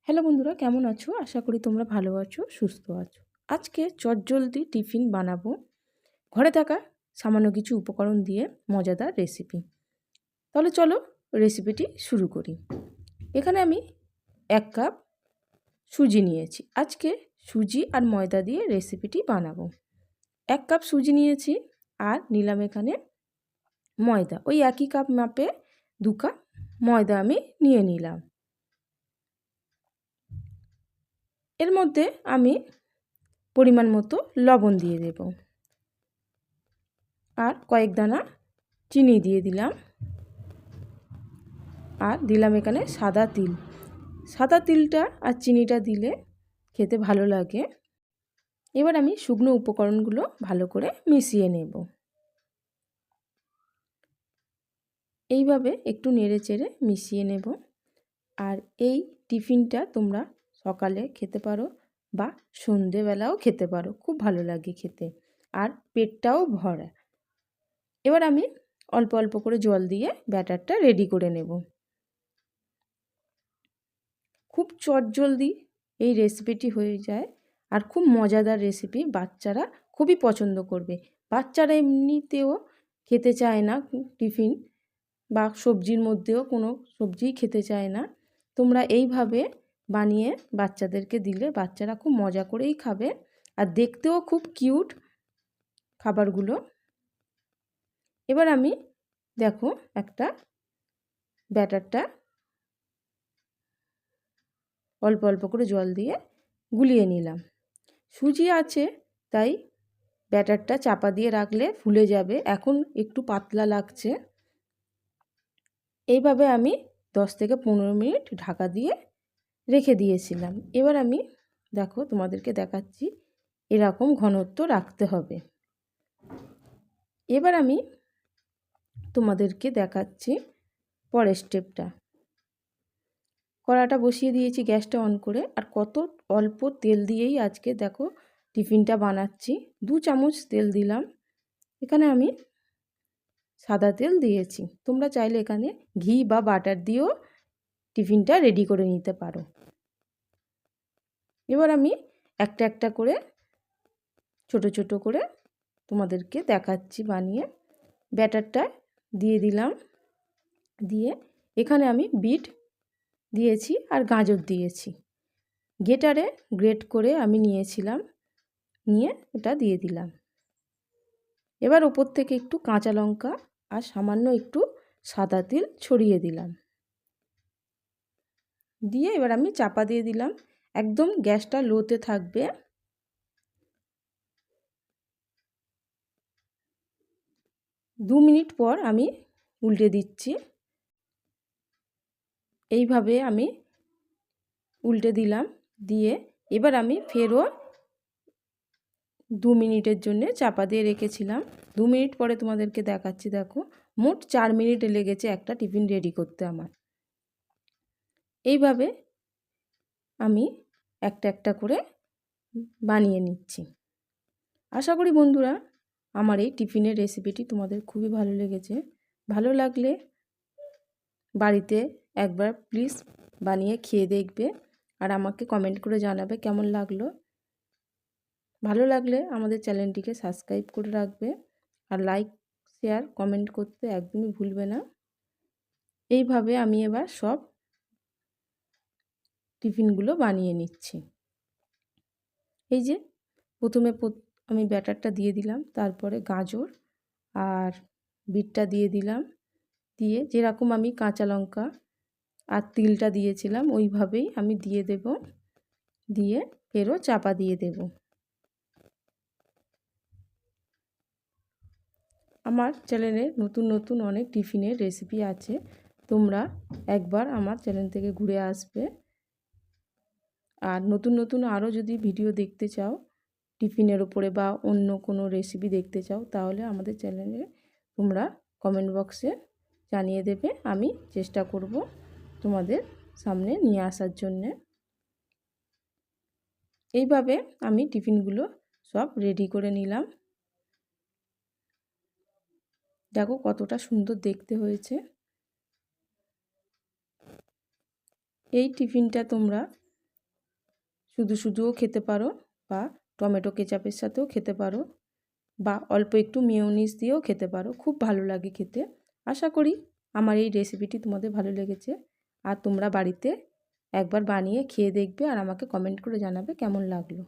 Hello বন্ধুরা, কেমন আছো? আশা করি তোমরা ভালো আছো, সুস্থ আছো। আজকে চটজলদি টিফিন বানাবো ঘরে থাকা সামান্য কিছু উপকরণ দিয়ে মজাদার রেসিপি। তাহলে চলো রেসিপিটি শুরু করি। এখানে আমি 1 কাপ সুজি নিয়েছি। আজকে সুজি আর ময়দা দিয়ে রেসিপিটি বানাবো। 1 কাপ সুজি নিয়েছি আর নিলাম এখানে ময়দা। ওই একই কাপ মাপে 2 কাপ ময়দা আমি নিয়ে নিলাম। এর মধ্যে আমি পরিমাণ মতো লবণ দিয়ে দেব আর কয়েক দানা চিনি দিয়ে দিলাম আর দিলাম এখানে সাদা তিল। সাদা তিলটা আর চিনিটা দিলে খেতে ভালো লাগে। এবার আমি শুকনো উপকরণগুলো ভালো করে মিশিয়ে নেব। এইভাবে একটু নেড়েচেড়ে মিশিয়ে নেব। আর এই টিফিনটা তোমরা সকালে খেতে পারো বা সন্ধেবেলাও খেতে পারো, খুব ভালো লাগে খেতে আর পেটটাও ভরা। এবার আমি অল্প অল্প করে জল দিয়ে ব্যাটারটা রেডি করে নেব। খুব চটজলদি এই রেসিপিটি হয়ে যায় আর খুব মজাদার রেসিপি, বাচ্চারা খুবই পছন্দ করবে। বাচ্চারা এমনিতেও খেতে চায় না টিফিন বা সবজির মধ্যেও কোনো সবজিই খেতে চায় না। তোমরা এইভাবে বানিয়ে বাচ্চাদেরকে দিলে বাচ্চারা খুব মজা করেই খাবে আর দেখতেও খুব কিউট খাবারগুলো। এবার আমি দেখো একটা ব্যাটারটা অল্প অল্প করে জল দিয়ে গুলিয়ে নিলাম। সুজি আছে তাই ব্যাটারটা চাপা দিয়ে রাখলে ফুলে যাবে। এখন একটু পাতলা লাগছে। এইভাবে আমি 10 থেকে 15 মিনিট ঢাকা দিয়ে রেখে দিয়েছিলাম। এবার আমি দেখো তোমাদেরকে দেখাচ্ছি, এরকম ঘনত্ব রাখতে হবে। এবার আমি তোমাদেরকে দেখাচ্ছি পরের স্টেপটা। কড়াটা বসিয়ে দিয়েছি গ্যাসটা অন করে আর কত অল্প তেল দিয়েই আজকে দেখো টিফিনটা বানাচ্ছি। 2 চামচ তেল দিলাম। এখানে আমি সাদা তেল দিয়েছি। তোমরা চাইলে এখানে ঘি বা বাটার দিয়েও টিফিনটা রেডি করে নিতে পারো। এবার আমি একটা একটা করে ছোট ছোট করে তোমাদেরকে দেখাচ্ছি বানিয়ে। ব্যাটারটা দিয়ে দিলাম, দিয়ে এখানে আমি বিট দিয়েছি আর গাজর দিয়েছি। গ্রেটারে গ্রেট করে আমি নিয়েছিলাম, নিয়ে এটা দিয়ে দিলাম। এবার ওপর থেকে একটু কাঁচা লঙ্কা আর সামান্য একটু সাদা তিল ছড়িয়ে দিলাম। দিয়ে এবার আমি চাপা দিয়ে দিলাম। একদম গ্যাসটা লোতে থাকবে। দু মিনিট পর আমি উল্টে দিচ্ছি। এইভাবে আমি উল্টে দিলাম, দিয়ে এবার আমি ফেরও 2 মিনিটের জন্য চাপা দিয়ে রেখেছিলাম। 2 মিনিট পরে তোমাদেরকে দেখাচ্ছি। দেখো মোট 4 মিনিট লেগেছে একটা টিফিন রেডি করতে আমার। এইভাবে আমি একটা একটা করে বানিয়ে নিচ্ছি। আশা করি বন্ধুরা আমার এই টিফিনের রেসিপিটি তোমাদের খুবই ভালো লেগেছে। ভালো লাগলে বাড়িতে একবার প্লিজ বানিয়ে খেয়ে দেখবে আর আমাকে কমেন্ট করে জানাবে কেমন লাগলো। ভালো লাগলে আমাদের চ্যানেলটিকে সাবস্ক্রাইব করে রাখবে আর লাইক, শেয়ার, কমেন্ট করতে একদমই ভুলবে না। এইভাবে আমি এবার সব টিফিনগুলো বানিয়ে নিচ্ছি। এই যে প্রথমে আমি ব্যাটারটা দিয়ে দিলাম, তারপরে গাজর আর বিটটা দিয়ে দিলাম, দিয়ে যেরকম আমি কাঁচা লঙ্কা আর তিলটা দিয়েছিলাম ওইভাবেই আমি দিয়ে দেব, দিয়ে ফেরও চাপা দিয়ে দেব। আমার চ্যানেলে নতুন নতুন অনেক টিফিনের রেসিপি আছে, তোমরা একবার আমার চ্যানেল থেকে ঘুরে আসবে। আর নতুন নতুন আরও যদি ভিডিও দেখতে চাও টিফিনের ওপরে বা অন্য কোনো রেসিপি দেখতে চাও তাহলে আমাদের চ্যানেলে তোমরা কমেন্ট বক্সে জানিয়ে দেবে। আমি চেষ্টা করব তোমাদের সামনে নিয়ে আসার জন্যে। এইভাবে আমি টিফিনগুলো সব রেডি করে নিলাম। দেখো কতটা সুন্দর দেখতে হয়েছে। এই টিফিনটা তোমরা শুধু শুধুও খেতে পারো বা টমেটো কেচাপের সাথেও খেতে পারো বা অল্প একটু মেয়োনিজ দিয়েও খেতে পারো। খুব ভালো লাগে খেতে। আশা করি আমার এই রেসিপিটি তোমাদের ভালো লেগেছে আর তোমরা বাড়িতে একবার বানিয়ে খেয়ে দেখবে আর আমাকে কমেন্ট করে জানাবে কেমন লাগলো।